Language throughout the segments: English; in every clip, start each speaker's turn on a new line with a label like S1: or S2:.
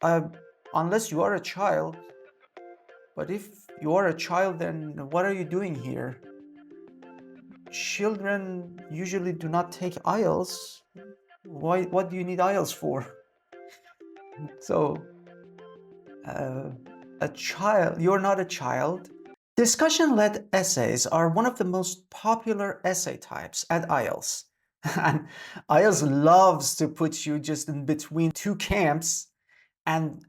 S1: Uh, unless you are a child. But if you are a child, then what are you doing here? Children usually do not take IELTS. What do you need IELTS for? So, a child, you're not a child. Discussion-led essays are one of the most popular essay types at IELTS. And IELTS loves to put you just in between two camps and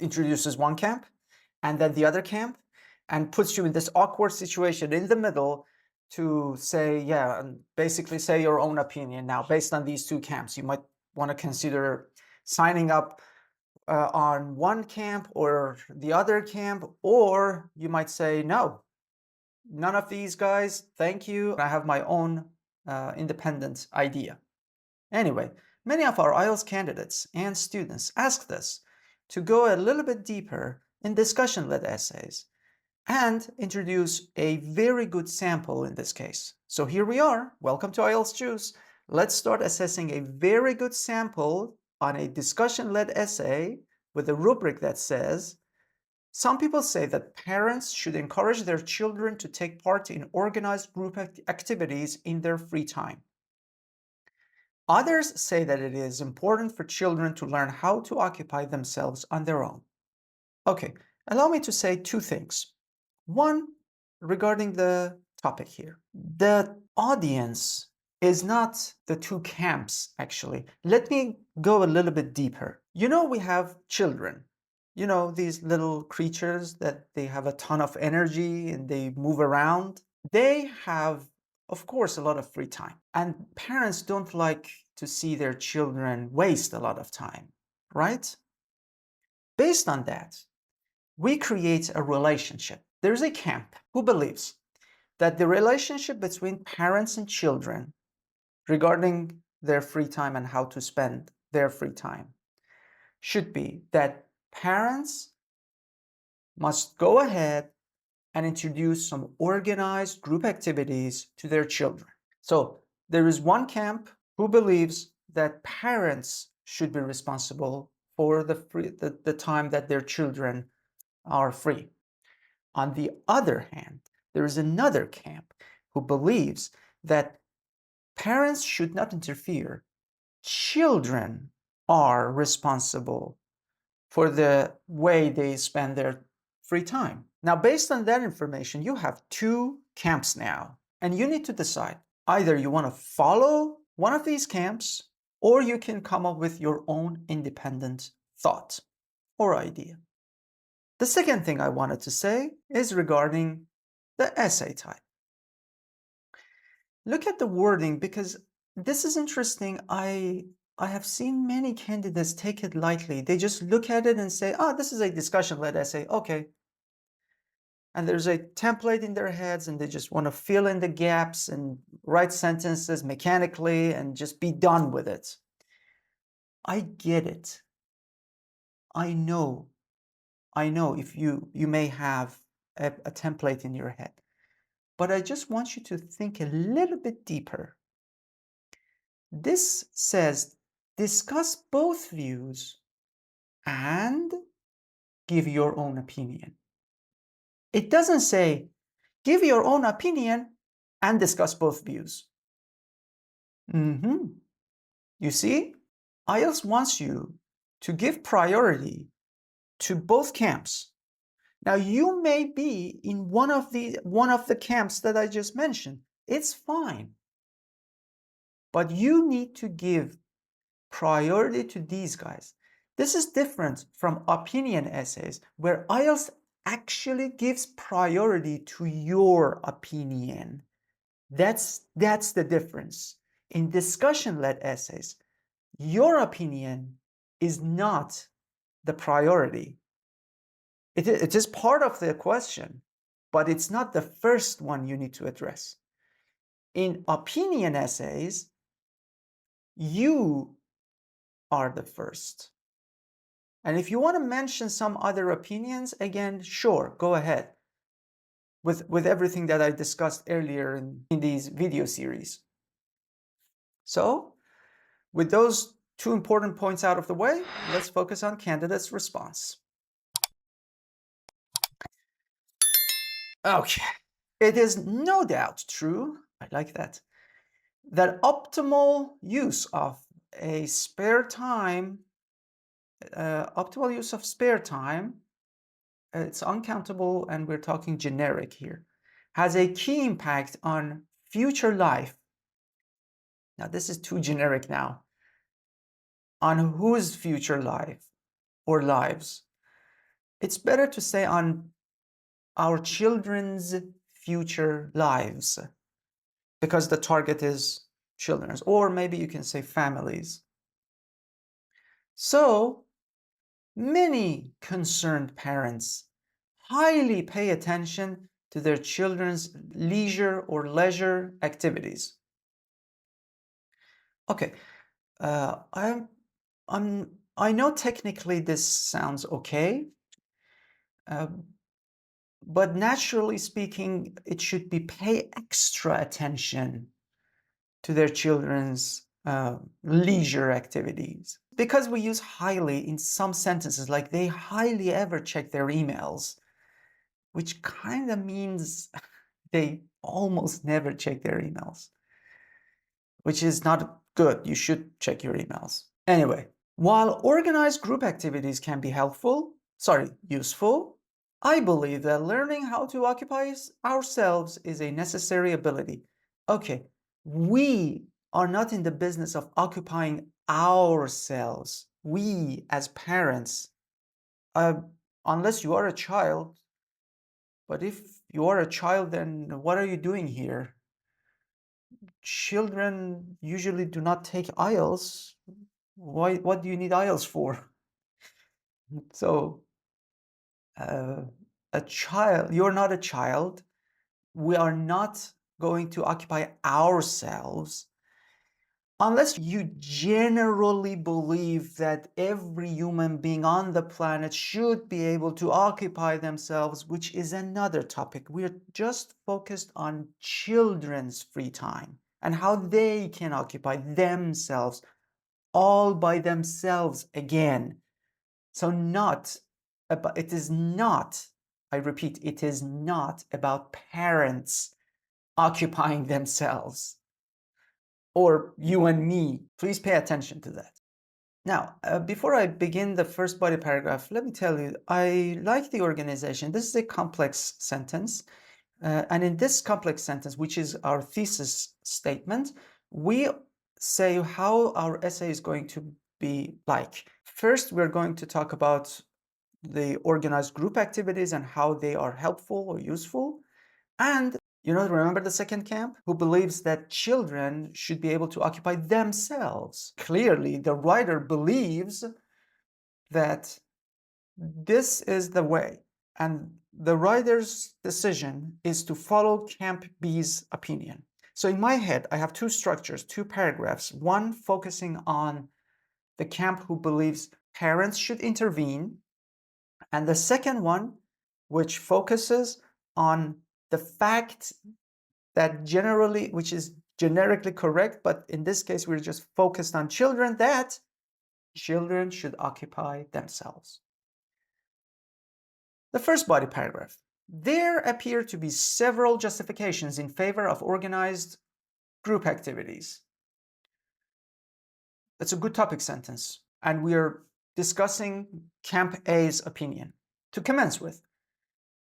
S1: introduces one camp and then the other camp and puts you in this awkward situation in the middle to say, yeah, and basically say your own opinion. Now, based on these two camps, you might want to consider signing up on one camp or the other camp, or you might say, no, none of these guys, thank you. I have my own independent idea. Anyway, many of our IELTS candidates and students asked us to go a little bit deeper in discussion-led essays and introduce a very good sample in this case. So here we are. Welcome to IELTS Juice. Let's start assessing a very good sample on a discussion-led essay with a rubric that says, some people say that parents should encourage their children to take part in organized group activities in their free time. Others say that it is important for children to learn how to occupy themselves on their own. Okay, allow me to say two things. One, regarding the topic here. The audience is not the two camps, actually. Let me go a little bit deeper. You know, we have children. You know, these little creatures that they have a ton of energy and they move around. They have, of course, a lot of free time. And parents don't like to see their children waste a lot of time, right? Based on that, we create a relationship. There's a camp who believes that the relationship between parents and children regarding their free time and how to spend their free time should be that parents must go ahead and introduce some organized group activities to their children. So there is one camp who believes that parents should be responsible for the time that their children are free. On the other hand, there is another camp who believes that parents should not interfere. Children are responsible for the way they spend their free time. Now, based on that information, you have two camps now, and you need to decide. Either you want to follow one of these camps, or you can come up with your own independent thought or idea. The second thing I wanted to say is regarding the essay type. Look at the wording because this is interesting. I have seen many candidates take it lightly. They just look at it and say, oh, this is a discussion-led essay. Okay. And there's a template in their heads and they just want to fill in the gaps and write sentences mechanically and just be done with it. I get it. I know if you may have a template in your head, but I just want you to think a little bit deeper. This says, discuss both views and give your own opinion. It doesn't say, give your own opinion and discuss both views. You see, IELTS wants you to give priority to both camps. Now, you may be in one of the camps that I just mentioned. It's fine. But you need to give priority to these guys. This is different from opinion essays, where IELTS actually gives priority to your opinion. That's the difference. In discussion-led essays, your opinion is not the priority. It is part of the question, but it's not the first one you need to address. In opinion essays, you are the first. And if you want to mention some other opinions, again, sure, go ahead with everything that I discussed earlier in these video series. So with those 2 important points out of the way, let's focus on candidates' response. Okay, it is no doubt true, I like that optimal use of spare time, it's uncountable and we're talking generic here, has a key impact on future life. Now this is too generic now. On whose future life or lives? It's better to say on our children's future lives, because the target is children's, or maybe you can say families. So many concerned parents highly pay attention to their children's leisure or leisure activities. Okay, I know technically this sounds okay, but naturally speaking, it should be pay extra attention to their children's leisure activities. Because we use highly in some sentences, like they highly ever check their emails, which kind of means they almost never check their emails, which is not good. You should check your emails. Anyway, while organized group activities can be useful, I believe that learning how to occupy ourselves is a necessary ability. Okay, we are not in the business of occupying ourselves. We as parents, unless you are a child, but if you are a child, then what are you doing here? Children usually do not take IELTS. What do you need IELTS for? So, a child, you're not a child. We are not going to occupy ourselves unless you generally believe that every human being on the planet should be able to occupy themselves, which is another topic. We're just focused on children's free time and how they can occupy themselves all by themselves again. So it is not, I repeat, it is not about parents occupying themselves, or you and me. Please pay attention to that. Now, before I begin the first body paragraph, let me tell you, I like the organization. This is a complex sentence. And in this complex sentence, which is our thesis statement, we say how our essay is going to be like. First, we're going to talk about the organized group activities and how they are helpful or useful. And remember the second camp, who believes that children should be able to occupy themselves. Clearly, the writer believes that this is the way, and the writer's decision is to follow Camp B's opinion. So in my head, I have two structures, two paragraphs, one focusing on the camp who believes parents should intervene, and the second one, which focuses on the fact that which is generically correct, but in this case, we're just focused on children, that children should occupy themselves. The first body paragraph. There appear to be several justifications in favor of organized group activities. That's a good topic sentence, and we are discussing Camp A's opinion. To commence with,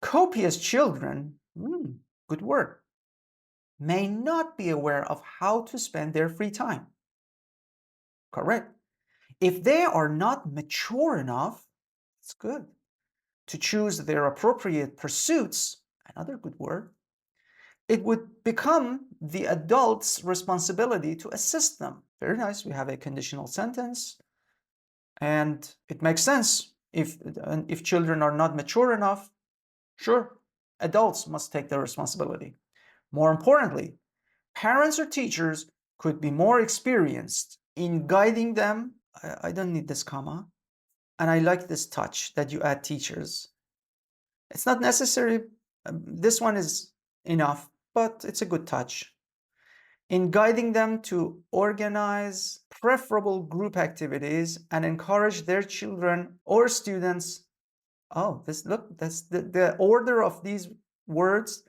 S1: copious children, good word, may not be aware of how to spend their free time. Correct. If they are not mature enough, it's good, to choose their appropriate pursuits, another good word, it would become the adult's responsibility to assist them. Very nice. We have a conditional sentence, and it makes sense. If children are not mature enough, sure, adults must take the responsibility. More importantly, parents or teachers could be more experienced in guiding them. I don't need this comma. And I like this touch that you add teachers. It's not necessary. This one is enough, but it's a good touch. in guiding them to organize preferable group activities and encourage their children or students. Oh, that's the order of these words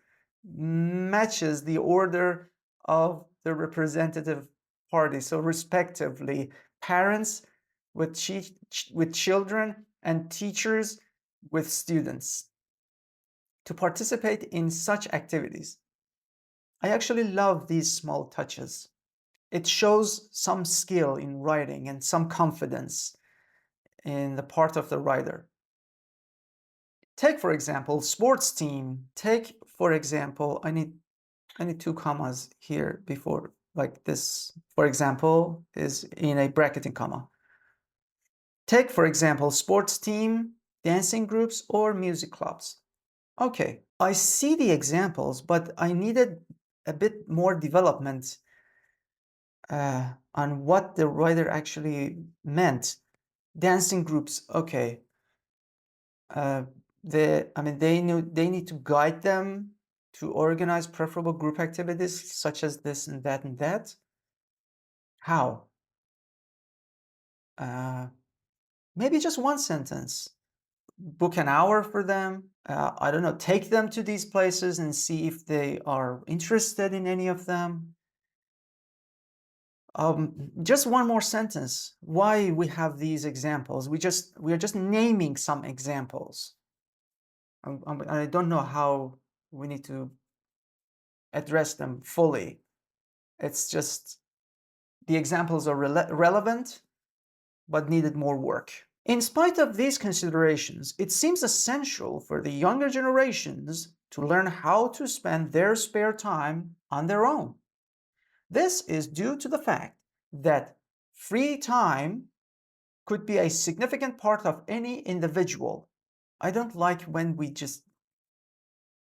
S1: matches the order of the representative party. So respectively, parents with children and teachers with students to participate in such activities. I actually love these small touches. It shows some skill in writing and some confidence in the part of the writer. Take, for example, sports team. Take, for example, I need 2 commas here before, like this, for example, is in a bracketing comma. Take, for example, sports team, dancing groups, or music clubs. Okay, I see the examples, but I needed a bit more development on what the writer actually meant. Dancing groups, okay. They need to guide them to organize preferable group activities such as this and that and that. How? Maybe just one sentence. Book an hour for them. I don't know, take them to these places and see if they are interested in any of them. Just one more sentence. Why we have these examples? We are just naming some examples. I don't know how we need to address them fully. It's just the examples are relevant, but needed more work. In spite of these considerations, it seems essential for the younger generations to learn how to spend their spare time on their own. This is due to the fact that free time could be a significant part of any individual. I don't like when we just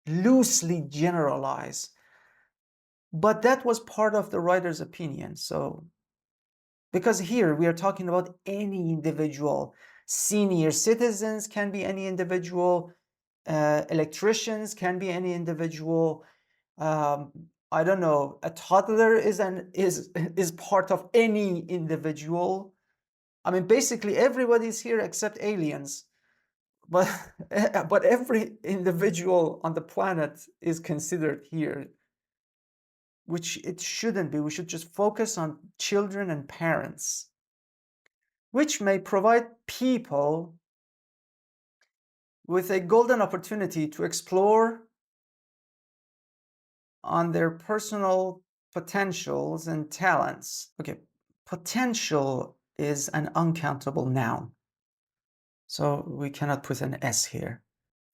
S1: loosely generalize, but that was part of the writer's opinion. So, because here we are talking about any individual. Senior citizens can be any individual. Electricians can be any individual. I don't know. A toddler is part of any individual. I mean, basically everybody's here except aliens. But but every individual on the planet is considered here, which it shouldn't be. We should just focus on children and parents, which may provide people with a golden opportunity to explore on their personal potentials and talents. Okay, potential is an uncountable noun, so we cannot put an S here.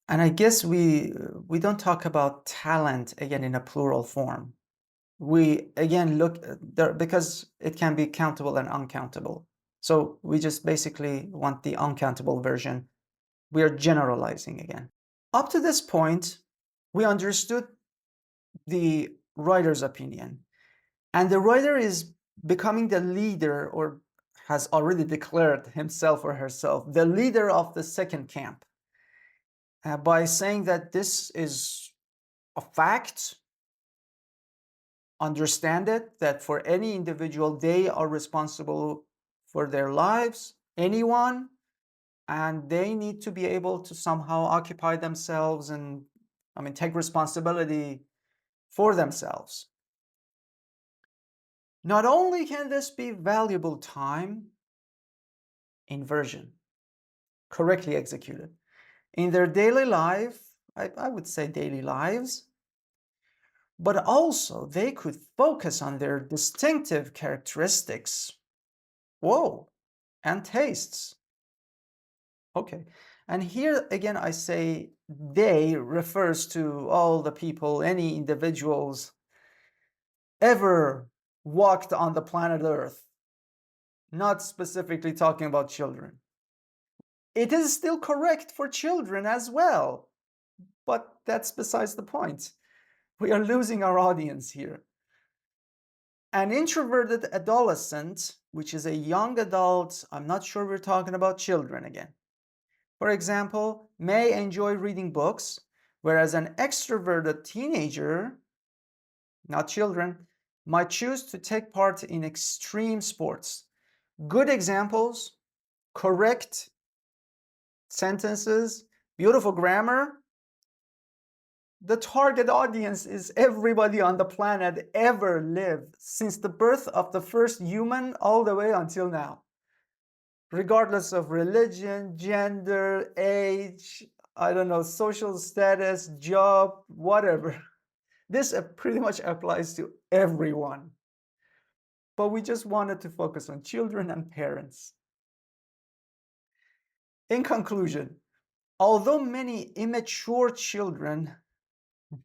S1: And I guess we don't talk about talent again in a plural form. We again look there because it can be countable and uncountable. So we just basically want the uncountable version. We are generalizing again. Up to this point, we understood the writer's opinion, and the writer is becoming the leader, or has already declared himself or herself the leader of the second camp, by saying that this is a fact. Understand it, that for any individual, they are responsible for their lives, anyone, and they need to be able to somehow occupy themselves and, take responsibility for themselves. Not only can this be valuable time, inversion, correctly executed, in their daily life, I would say daily lives, but also they could focus on their distinctive characteristics. Whoa, and tastes. Okay, and here again I say they refers to all the people, any individuals ever walked on the planet Earth, not specifically talking about children. It is still correct for children as well, but that's besides the point. We are losing our audience here. An introverted adolescent, which is a young adult, I'm not sure we're talking about children again, for example, may enjoy reading books, whereas an extroverted teenager, not children, might choose to take part in extreme sports. Good examples, correct sentences, beautiful grammar. The target audience is everybody on the planet ever lived since the birth of the first human all the way until now, regardless of religion, gender, age, I don't know, social status, job, whatever. This pretty much applies to everyone. But we just wanted to focus on children and parents. In conclusion, although many immature children,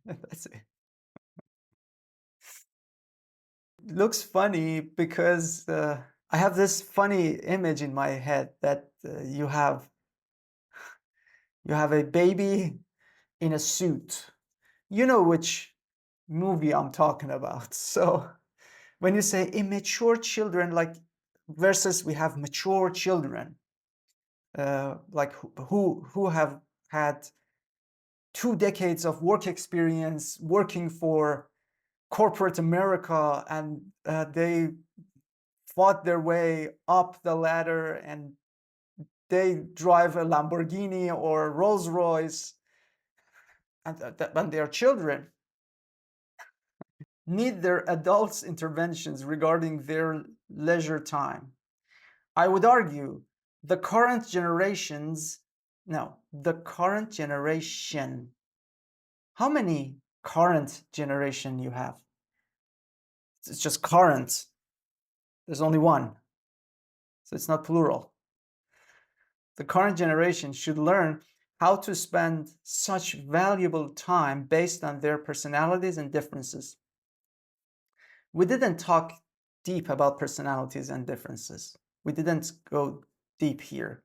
S1: that's it, looks funny because I have this funny image in my head that you have a baby in a suit. You know which movie I'm talking about. So when you say immature children, like versus we have mature children, like who have had 2 decades of work experience working for corporate America, and they fought their way up the ladder and they drive a Lamborghini or Rolls Royce, and their children need their adults' interventions regarding their leisure time. I would argue the current generations, no, the current generation. How many current generation you have? It's just current. There's only one. So it's not plural. The current generation should learn how to spend such valuable time based on their personalities and differences. We didn't talk deep about personalities and differences. We didn't go deep here.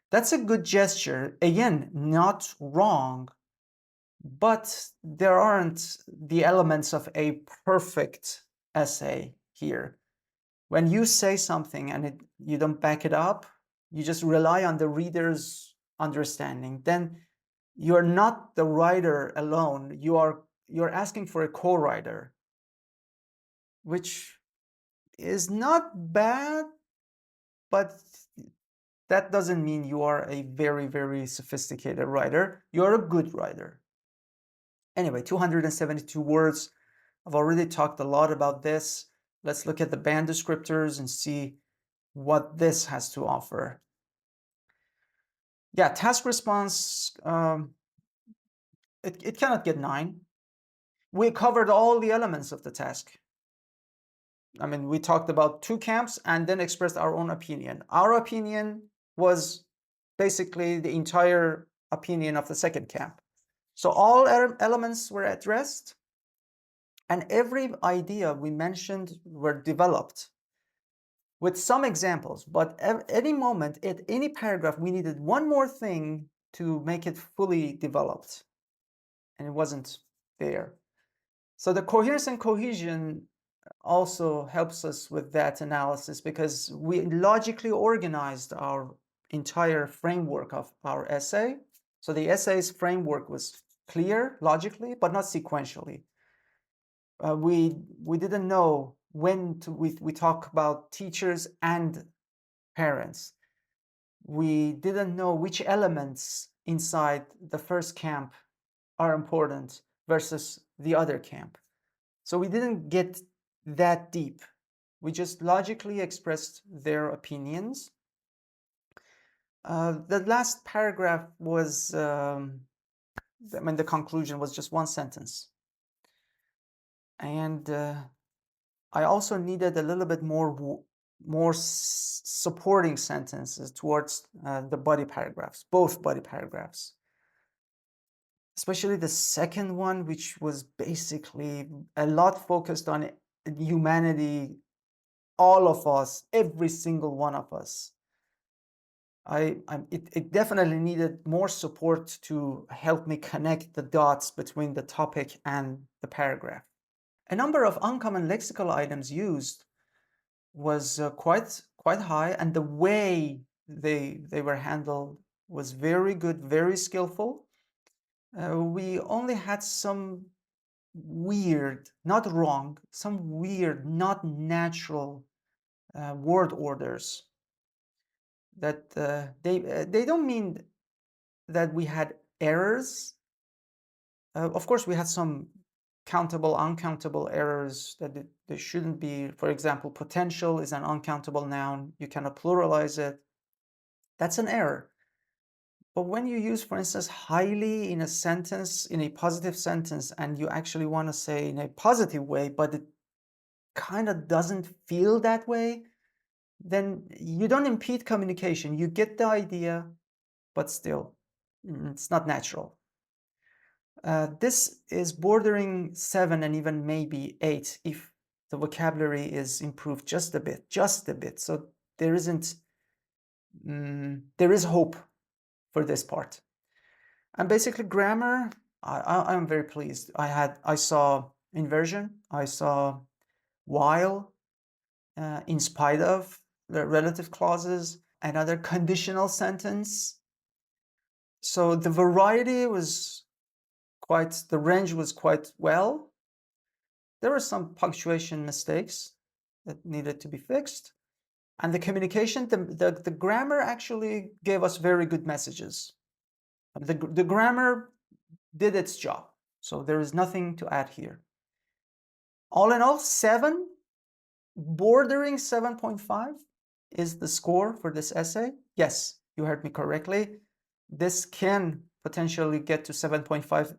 S1: That's a good gesture. Again, not wrong, but there aren't the elements of a perfect essay here. When you say something and you don't back it up, you just rely on the reader's understanding, then you're not the writer alone. You're asking for a co-writer, which is not bad, but that doesn't mean you are a very, very sophisticated writer. You're a good writer. Anyway, 272 words. I've already talked a lot about this. Let's look at the band descriptors and see what this has to offer. Yeah, task response, it cannot get 9. We covered all the elements of the task. I mean, we talked about 2 camps and then expressed our own opinion. Our opinion was basically the entire opinion of the second camp. So all elements were addressed, and every idea we mentioned were developed with some examples, but at any moment, at any paragraph, we needed one more thing to make it fully developed, and it wasn't there. So the coherence and cohesion also helps us with that analysis, because we logically organized our entire framework of our essay. So the essay's framework was clear logically, but not sequentially. We didn't know when to, we talk about teachers and parents. We didn't know which elements inside the first camp are important versus the other camp. So we didn't get that deep. We just logically expressed their opinions. The last paragraph was, I mean, the conclusion was just one sentence. And I also needed a little bit more supporting sentences towards the body paragraphs, both body paragraphs. Especially the second one, which was basically a lot focused on humanity, all of us, every single one of us. It definitely needed more support to help me connect the dots between the topic and the paragraph. A number of uncommon lexical items used was quite high, and the way they were handled was very good, very skillful. We only had some weird, not wrong, some weird, not natural word orders that they don't mean that we had errors. Of course, we had some countable, uncountable errors that there shouldn't be. For example, potential is an uncountable noun. You cannot pluralize it. That's an error. But when you use, for instance, highly in a sentence, in a positive sentence, and you actually want to say in a positive way, but it kind of doesn't feel that way, then you don't impede communication. You get the idea, but still, it's not natural. This is bordering 7 and even maybe 8 if the vocabulary is improved just a bit, So there isn't, there is hope for this part. And basically grammar, I'm very pleased. I saw inversion, I saw while, in spite of, the relative clauses, another conditional sentence. So the variety was the range was quite well. There were some punctuation mistakes that needed to be fixed. And the communication, the grammar actually gave us very good messages. The grammar did its job. So there is nothing to add here. All in all, 7, bordering 7.5 is the score for this essay. Yes, you heard me correctly. This can potentially get to 7.5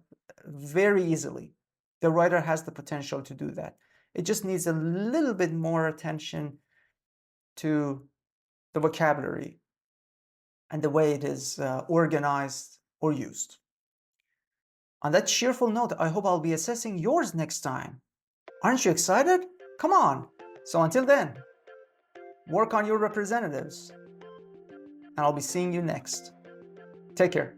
S1: very easily. The writer has the potential to do that. It just needs a little bit more attention to the vocabulary and the way it is organized or used. On that cheerful note, I hope I'll be assessing yours next time. Aren't you excited? Come on! So until then, work on your representatives, and I'll be seeing you next. Take care.